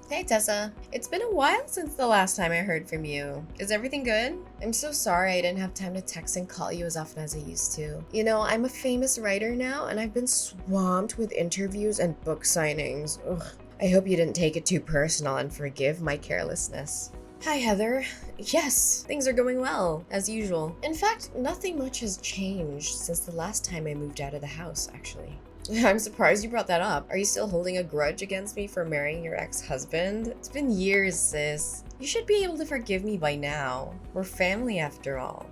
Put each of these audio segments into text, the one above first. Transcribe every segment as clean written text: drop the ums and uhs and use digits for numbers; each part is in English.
Hey Tessa, it's been a while since the last time I heard from you. Is everything good? I'm so sorry I didn't have time to text and call you as often as I used to. You know, I'm a famous writer now and I've been swamped with interviews and book signings. Ugh. I hope you didn't take it too personal and forgive my carelessness. Hi Heather. Yes, things are going well, as usual. In fact, nothing much has changed since the last time I moved out of the house, actually. I'm surprised you brought that up. Are you still holding a grudge against me for marrying your ex-husband? It's been years, sis. You should be able to forgive me by now. We're family after all.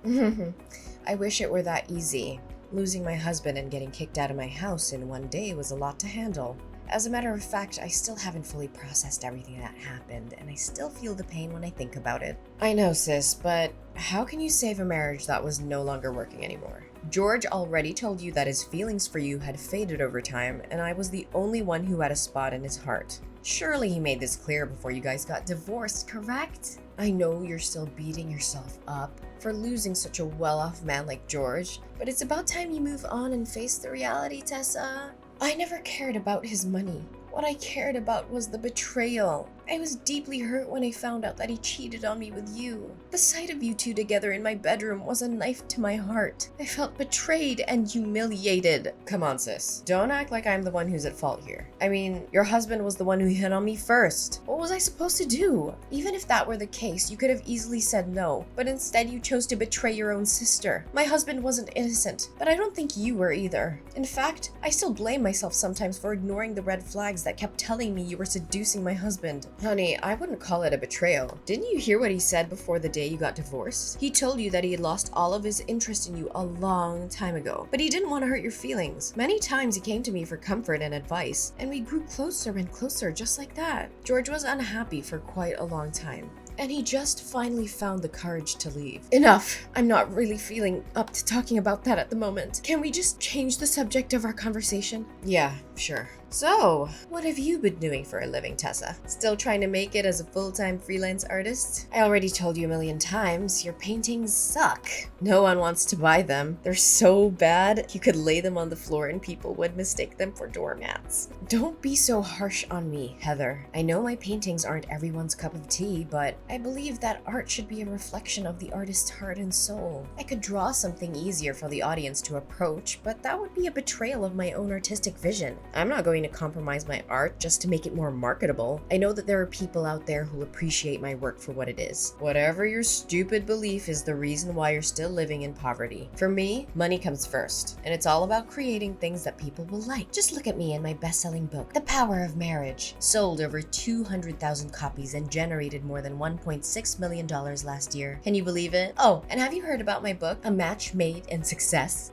I wish it were that easy. Losing my husband and getting kicked out of my house in one day was a lot to handle. As a matter of fact, I still haven't fully processed everything that happened, and I still feel the pain when I think about it. I know, sis, but how can you save a marriage that was no longer working anymore? George already told you that his feelings for you had faded over time, and I was the only one who had a spot in his heart. Surely he made this clear before you guys got divorced, correct? I know you're still beating yourself up for losing such a well-off man like George, but it's about time you move on and face the reality, Tessa. I never cared about his money. What I cared about was the betrayal. I was deeply hurt when I found out that he cheated on me with you. The sight of you two together in my bedroom was a knife to my heart. I felt betrayed and humiliated. Come on, sis. Don't act like I'm the one who's at fault here. I mean, your husband was the one who hit on me first. What was I supposed to do? Even if that were the case, you could have easily said no, but instead you chose to betray your own sister. My husband wasn't innocent, but I don't think you were either. In fact, I still blame myself sometimes for ignoring the red flags that kept telling me you were seducing my husband. Honey, I wouldn't call it a betrayal. Didn't you hear what he said before the day you got divorced? He told you that he had lost all of his interest in you a long time ago, but he didn't want to hurt your feelings. Many times he came to me for comfort and advice, and we grew closer and closer just like that. George was unhappy for quite a long time, and he just finally found the courage to leave. Enough! I'm not really feeling up to talking about that at the moment. Can we just change the subject of our conversation? Yeah, sure. So, what have you been doing for a living, Tessa? Still trying to make it as a full-time freelance artist? I already told you a million times, your paintings suck. No one wants to buy them. They're so bad, you could lay them on the floor and people would mistake them for doormats. Don't be so harsh on me, Heather. I know my paintings aren't everyone's cup of tea, but I believe that art should be a reflection of the artist's heart and soul. I could draw something easier for the audience to approach, but that would be a betrayal of my own artistic vision. I'm not going to compromise my art just to make it more marketable. I know that there are people out there who appreciate my work for what it is. Whatever your stupid belief is the reason why you're still living in poverty. For me, money comes first, and it's all about creating things that people will like. Just look at me and my best-selling book, The Power of Marriage. Sold over 200,000 copies and generated more than $1.6 million last year. Can you believe it? Oh, and have you heard about my book, A Match Made in Success?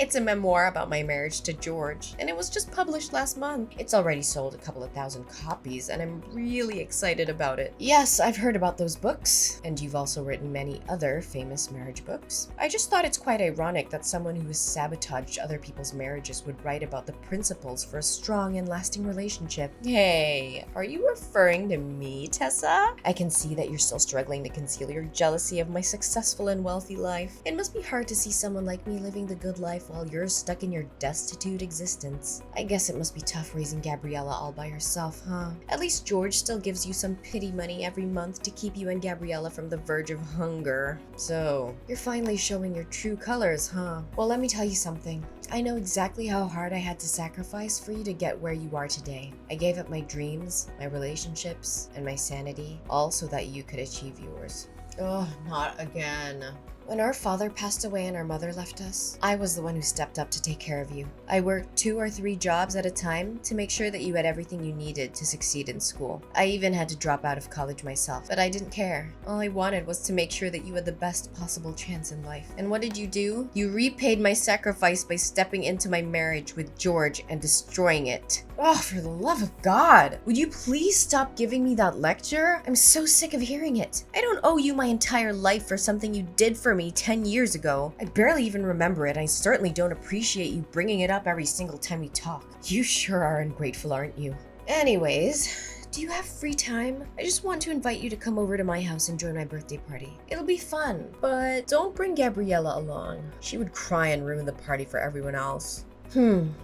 It's a memoir about my marriage to George, and it was just published last month. It's already sold a couple of thousand copies, and I'm really excited about it. Yes, I've heard about those books, and you've also written many other famous marriage books. I just thought it's quite ironic that someone who has sabotaged other people's marriages would write about the principles for a strong and lasting relationship. Hey, are you referring to me, Tessa? I can see that you're still struggling to conceal your jealousy of my successful and wealthy life. It must be hard to see someone like me living the good life while you're stuck in your destitute existence. I guess it must be tough raising Gabriella all by herself, huh? At least George still gives you some pity money every month to keep you and Gabriella from the verge of hunger. So, you're finally showing your true colors, huh? Well, let me tell you something. I know exactly how hard I had to sacrifice for you to get where you are today. I gave up my dreams, my relationships, and my sanity, all so that you could achieve yours. Oh, not again. When our father passed away and our mother left us, I was the one who stepped up to take care of you. I worked 2 or 3 jobs at a time to make sure that you had everything you needed to succeed in school. I even had to drop out of college myself, but I didn't care. All I wanted was to make sure that you had the best possible chance in life. And what did you do? You repaid my sacrifice by stepping into my marriage with George and destroying it. Oh, for the love of God! Would you please stop giving me that lecture? I'm so sick of hearing it. I don't owe you my entire life for something you did for me 10 years ago. I barely even remember it. I certainly don't appreciate you bringing it up every single time we talk. You sure are ungrateful, aren't you? Anyways, do you have free time? I just want to invite you to come over to my house and join my birthday party. It'll be fun, but don't bring Gabriella along. She would cry and ruin the party for everyone else.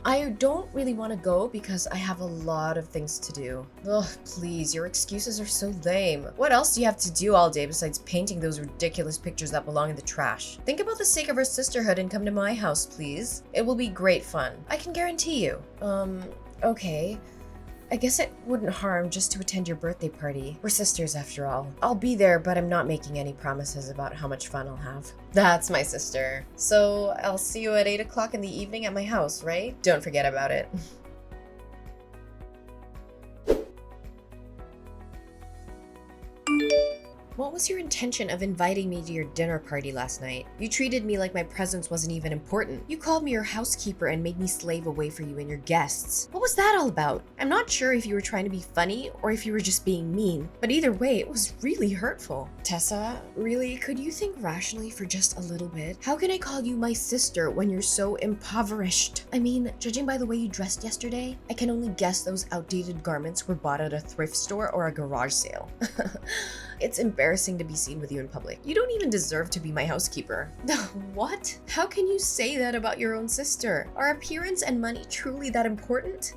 I don't really want to go because I have a lot of things to do. Ugh, please, your excuses are so lame. What else do you have to do all day besides painting those ridiculous pictures that belong in the trash? Think about the sake of our sisterhood and come to my house, please. It will be great fun. I can guarantee you. Okay. I guess it wouldn't harm just to attend your birthday party. We're sisters after all. I'll be there, but I'm not making any promises about how much fun I'll have. That's my sister. So I'll see you at 8 o'clock in the evening at my house, right? Don't forget about it. What was your intention of inviting me to your dinner party last night? You treated me like my presence wasn't even important. You called me your housekeeper and made me slave away for you and your guests. What was that all about? I'm not sure if you were trying to be funny or if you were just being mean, but either way, it was really hurtful. Tessa, really, could you think rationally for just a little bit? How can I call you my sister when you're so impoverished? I mean, judging by the way you dressed yesterday, I can only guess those outdated garments were bought at a thrift store or a garage sale. It's embarrassing to be seen with you in public. You don't even deserve to be my housekeeper. What? How can you say that about your own sister? Are appearance and money truly that important?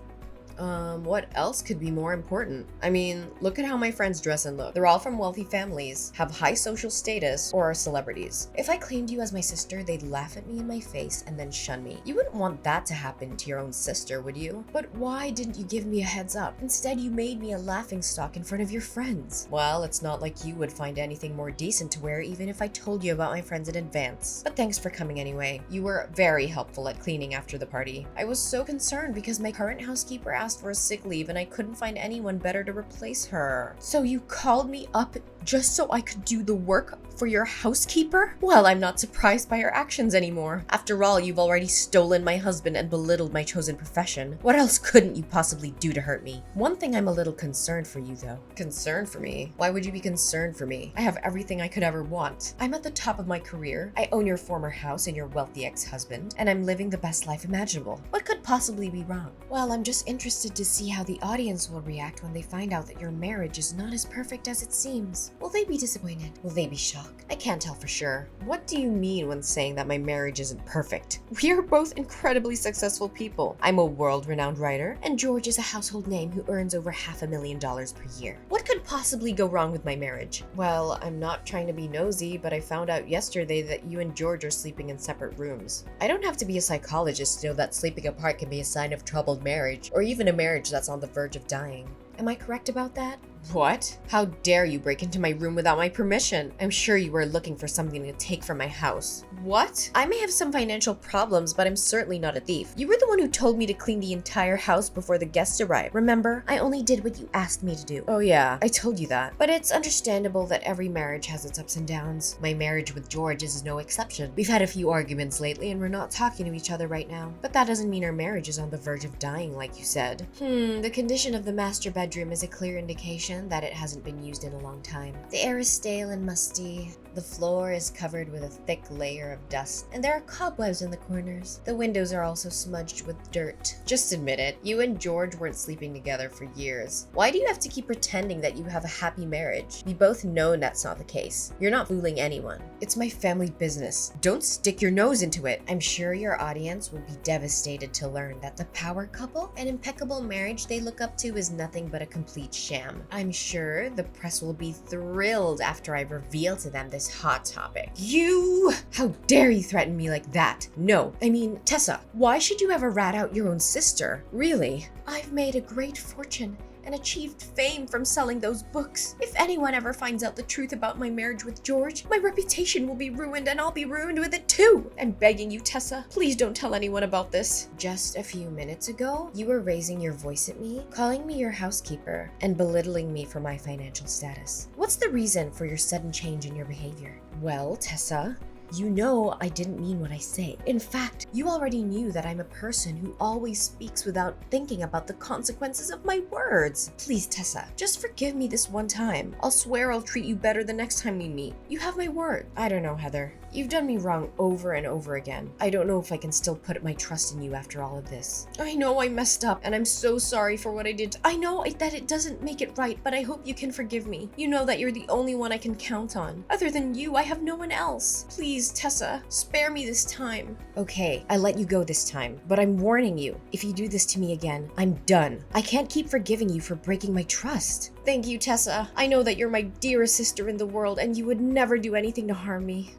What else could be more important? I mean, look at how my friends dress and look. They're all from wealthy families, have high social status, or are celebrities. If I claimed you as my sister, they'd laugh at me in my face and then shun me. You wouldn't want that to happen to your own sister, would you? But why didn't you give me a heads up? Instead, you made me a laughingstock in front of your friends. Well, it's not like you would find anything more decent to wear even if I told you about my friends in advance. But thanks for coming anyway. You were very helpful at cleaning after the party. I was so concerned because my current housekeeper asked for a sick leave and I couldn't find anyone better to replace her. So you called me up just so I could do the work for your housekeeper? Well, I'm not surprised by your actions anymore. After all, you've already stolen my husband and belittled my chosen profession. What else couldn't you possibly do to hurt me? One thing I'm a little concerned for you though. Concerned for me? Why would you be concerned for me? I have everything I could ever want. I'm at the top of my career. I own your former house and your wealthy ex-husband, and I'm living the best life imaginable. What could possibly be wrong? Well, I'm just interested to see how the audience will react when they find out that your marriage is not as perfect as it seems. Will they be disappointed? Will they be shocked? I can't tell for sure. What do you mean when saying that my marriage isn't perfect? We are both incredibly successful people. I'm a world-renowned writer, and George is a household name who earns over $500,000 per year. What could possibly go wrong with my marriage? Well, I'm not trying to be nosy, but I found out yesterday that you and George are sleeping in separate rooms. I don't have to be a psychologist to know that sleeping apart can be a sign of troubled marriage, or even a marriage that's on the verge of dying. Am I correct about that? What? How dare you break into my room without my permission? I'm sure you were looking for something to take from my house. What? I may have some financial problems, but I'm certainly not a thief. You were the one who told me to clean the entire house before the guests arrived. Remember? I only did what you asked me to do. Oh yeah, I told you that. But it's understandable that every marriage has its ups and downs. My marriage with George is no exception. We've had a few arguments lately and we're not talking to each other right now. But that doesn't mean our marriage is on the verge of dying like you said. The condition of the master bedroom is a clear indication that it hasn't been used in a long time. The air is stale and musty. The floor is covered with a thick layer of dust, and there are cobwebs in the corners. The windows are also smudged with dirt. Just admit it, you and George weren't sleeping together for years. Why do you have to keep pretending that you have a happy marriage? We both know that's not the case. You're not fooling anyone. It's my family business. Don't stick your nose into it. I'm sure your audience will be devastated to learn that the power couple, an impeccable marriage they look up to, is nothing but a complete sham. I'm sure the press will be thrilled after I reveal to them this hot topic. You! How dare you threaten me like that? No, I mean, Tessa, why should you ever rat out your own sister? Really? I've made a great fortune and achieved fame from selling those books. If anyone ever finds out the truth about my marriage with George, my reputation will be ruined and I'll be ruined with it too. I'm begging you, Tessa, please don't tell anyone about this. Just a few minutes ago, you were raising your voice at me, calling me your housekeeper, and belittling me for my financial status. What's the reason for your sudden change in your behavior? Well, Tessa, you know I didn't mean what I say. In fact, you already knew that I'm a person who always speaks without thinking about the consequences of my words. Please, Tessa, just forgive me this one time. I'll swear I'll treat you better the next time we meet. You have my word. I don't know, Heather. You've done me wrong over and over again. I don't know if I can still put my trust in you after all of this. I know I messed up, and I'm so sorry for what I did. I know that it doesn't make it right, but I hope you can forgive me. You know that you're the only one I can count on. Other than you, I have no one else. Please, Please, Tessa, spare me this time. Okay, I let you go this time, but I'm warning you. If you do this to me again, I'm done. I can't keep forgiving you for breaking my trust. Thank you, Tessa. I know that you're my dearest sister in the world and you would never do anything to harm me.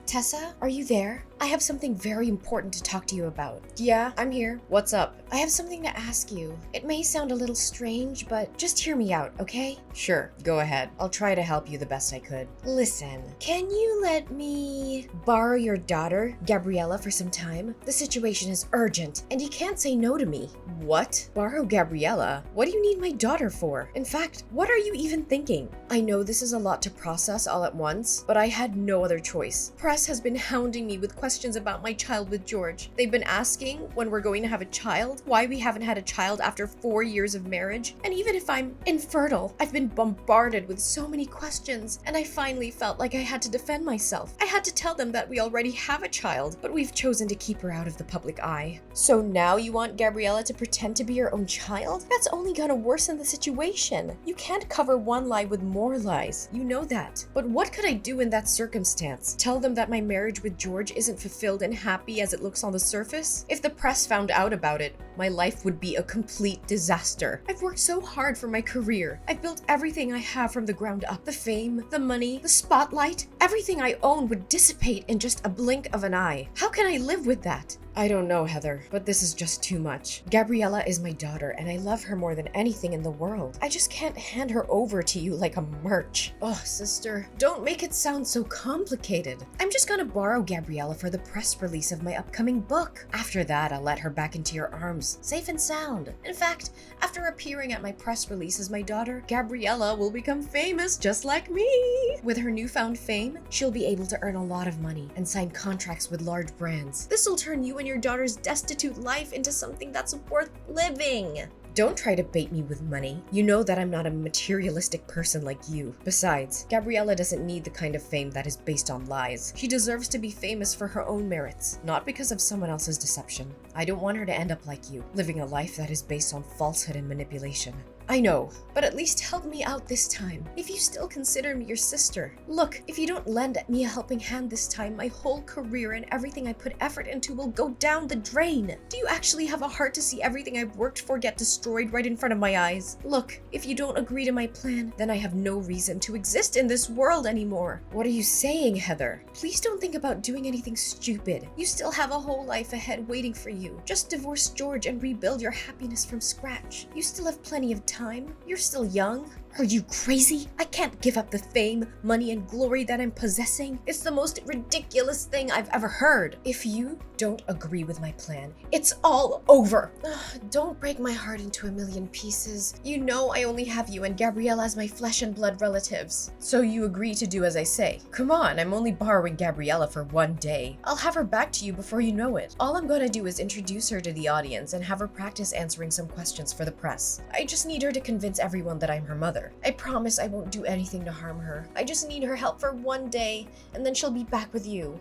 Tessa, are you there? I have something very important to talk to you about. Yeah, I'm here. What's up? I have something to ask you. It may sound a little strange, but just hear me out, okay? Sure, go ahead. I'll try to help you the best I could. Listen, can you let me borrow your daughter, Gabriella, for some time? The situation is urgent, and you can't say no to me. What? Borrow Gabriella? What do you need my daughter for? In fact, what are you even thinking? I know this is a lot to process all at once, but I had no other choice. Press has been hounding me with questions about my child with George. They've been asking when we're going to have a child, why we haven't had a child after 4 years of marriage, and even if I'm infertile. I've been bombarded with so many questions, and I finally felt like I had to defend myself. I had to tell them that we already have a child, but we've chosen to keep her out of the public eye. So now you want Gabriella to pretend to be your own child? That's only gonna worsen the situation. You can't cover one lie with more lies. You know that. But what could I do in that circumstance? Tell them that my marriage with George isn't fulfilled and happy as it looks on the surface? If the press found out about it, my life would be a complete disaster. I've worked so hard for my career. I've built everything I have from the ground up. The fame, the money, the spotlight, everything I own would dissipate in just a blink of an eye. How can I live with that? I don't know, Heather, but this is just too much. Gabriella is my daughter, and I love her more than anything in the world. I just can't hand her over to you like a merch. Oh, sister, don't make it sound so complicated. I'm just gonna borrow Gabriella for the press release of my upcoming book. After that, I'll let her back into your arms, safe and sound. In fact, after appearing at my press release as my daughter, Gabriella will become famous just like me. With her newfound fame, she'll be able to earn a lot of money and sign contracts with large brands. This'll turn you and your daughter's destitute life into something that's worth living. Don't try to bait me with money. You know that I'm not a materialistic person like you. Besides, Gabriella doesn't need the kind of fame that is based on lies. She deserves to be famous for her own merits, not because of someone else's deception. I don't want her to end up like you, living a life that is based on falsehood and manipulation. I know, but at least help me out this time, if you still consider me your sister. Look, if you don't lend me a helping hand this time, my whole career and everything I put effort into will go down the drain. Do you actually have a heart to see everything I've worked for get destroyed right in front of my eyes? Look, if you don't agree to my plan, then I have no reason to exist in this world anymore. What are you saying, Heather? Please don't think about doing anything stupid. You still have a whole life ahead waiting for you. Just divorce George and rebuild your happiness from scratch. You still have plenty of time. You're still young. Are you crazy? I can't give up the fame, money, and glory that I'm possessing. It's the most ridiculous thing I've ever heard. If you don't agree with my plan, it's all over. Don't break my heart into a million pieces. You know I only have you and Gabriella as my flesh and blood relatives. So you agree to do as I say. Come on, I'm only borrowing Gabriella for 1 day. I'll have her back to you before you know it. All I'm gonna do is introduce her to the audience and have her practice answering some questions for the press. I just need her to convince everyone that I'm her mother. I promise I won't do anything to harm her. I just need her help for 1 day, and then she'll be back with you.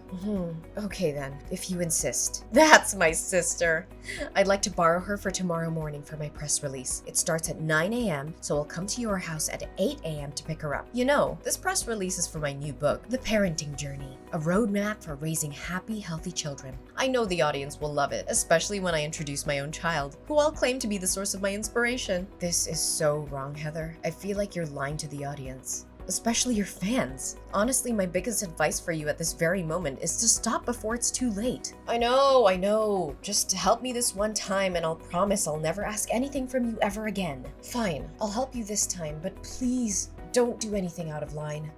Okay then, if you insist. That's my sister. I'd like to borrow her for tomorrow morning for my press release. It starts at 9 a.m., so I'll come to your house at 8 a.m. to pick her up. You know, this press release is for my new book, The Parenting Journey, a roadmap for raising happy, healthy children. I know the audience will love it, especially when I introduce my own child, who I'll claim to be the source of my inspiration. This is so wrong, Heather. I feel like you're lying to the audience, especially your fans. Honestly, my biggest advice for you at this very moment is to stop before it's too late. I know. Just help me this one time and I'll promise I'll never ask anything from you ever again. Fine, I'll help you this time, but please don't do anything out of line.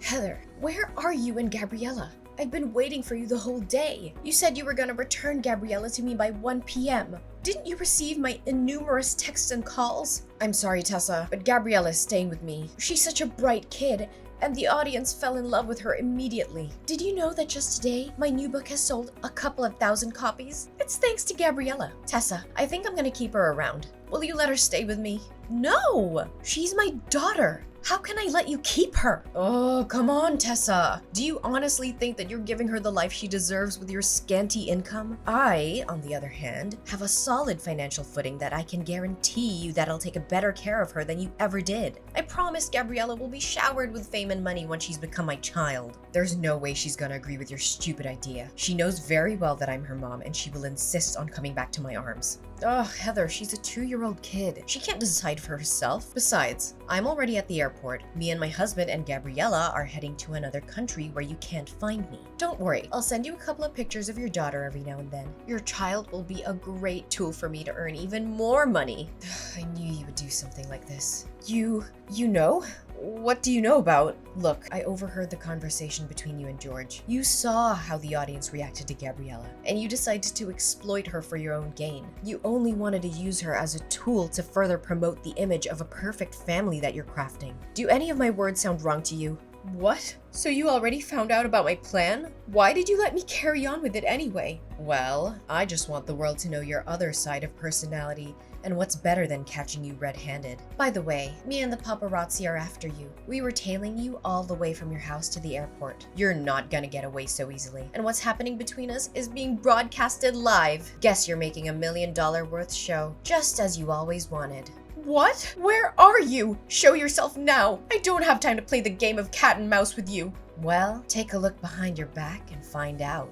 Heather, where are you and Gabriella? I've been waiting for you the whole day. You said you were gonna return Gabriella to me by 1 p.m. Didn't you receive my innumerous texts and calls? I'm sorry, Tessa, but Gabriella is staying with me. She's such a bright kid, and the audience fell in love with her immediately. Did you know that just today, my new book has sold a couple of thousand copies? It's thanks to Gabriella. Tessa, I think I'm gonna keep her around. Will you let her stay with me? No! She's my daughter. How can I let you keep her? Oh, come on, Tessa. Do you honestly think that you're giving her the life she deserves with your scanty income? I, on the other hand, have a solid financial footing that I can guarantee you that I'll take a better care of her than you ever did. I promise Gabriella will be showered with fame and money when she's become my child. There's no way she's gonna agree with your stupid idea. She knows very well that I'm her mom and she will insist on coming back to my arms. Ugh, Heather, she's a 2-year-old kid. She can't decide for herself. Besides, I'm already at the airport. Me and my husband and Gabriella are heading to another country where you can't find me. Don't worry, I'll send you a couple of pictures of your daughter every now and then. Your child will be a great tool for me to earn even more money. I knew you would do something like this. You know? What do you know about? Look, I overheard the conversation between you and George. You saw how the audience reacted to Gabriella, and you decided to exploit her for your own gain. You only wanted to use her as a tool to further promote the image of a perfect family that you're crafting. Do any of my words sound wrong to you? What? So you already found out about my plan? Why did you let me carry on with it anyway? Well, I just want the world to know your other side of personality, and what's better than catching you red-handed? By the way, me and the paparazzi are after you. We were tailing you all the way from your house to the airport. You're not gonna get away so easily. And what's happening between us is being broadcasted live. Guess you're making $1 million worth show, just as you always wanted. What? Where are you? Show yourself now. I don't have time to play the game of cat and mouse with you. Well, take a look behind your back and find out.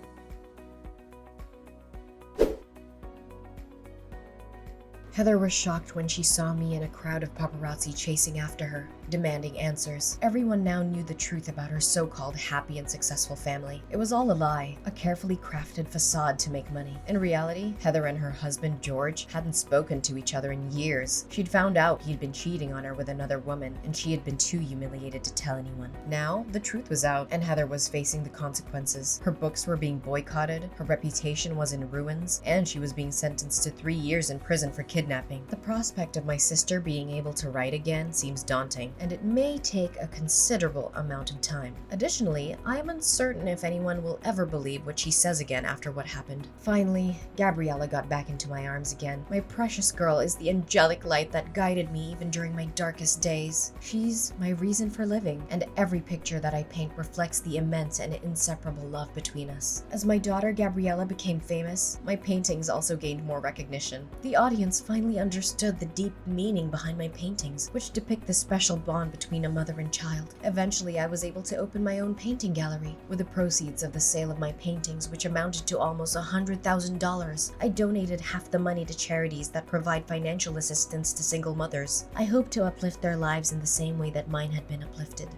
Heather was shocked when she saw me in a crowd of paparazzi chasing after her, demanding answers. Everyone now knew the truth about her so-called happy and successful family. It was all a lie, a carefully crafted facade to make money. In reality, Heather and her husband George hadn't spoken to each other in years. She'd found out he'd been cheating on her with another woman, and she had been too humiliated to tell anyone. Now, the truth was out, and Heather was facing the consequences. Her books were being boycotted, her reputation was in ruins, and she was being sentenced to 3 years in prison for kidnapping. The prospect of my sister being able to write again seems daunting, and it may take a considerable amount of time. Additionally, I am uncertain if anyone will ever believe what she says again after what happened. Finally, Gabriella got back into my arms again. My precious girl is the angelic light that guided me even during my darkest days. She's my reason for living, and every picture that I paint reflects the immense and inseparable love between us. As my daughter Gabriella became famous, my paintings also gained more recognition. The audience finally understood the deep meaning behind my paintings, which depict the special bond between a mother and child. Eventually, I was able to open my own painting gallery. With the proceeds of the sale of my paintings, which amounted to almost $100,000, I donated half the money to charities that provide financial assistance to single mothers. I hope to uplift their lives in the same way that mine had been uplifted.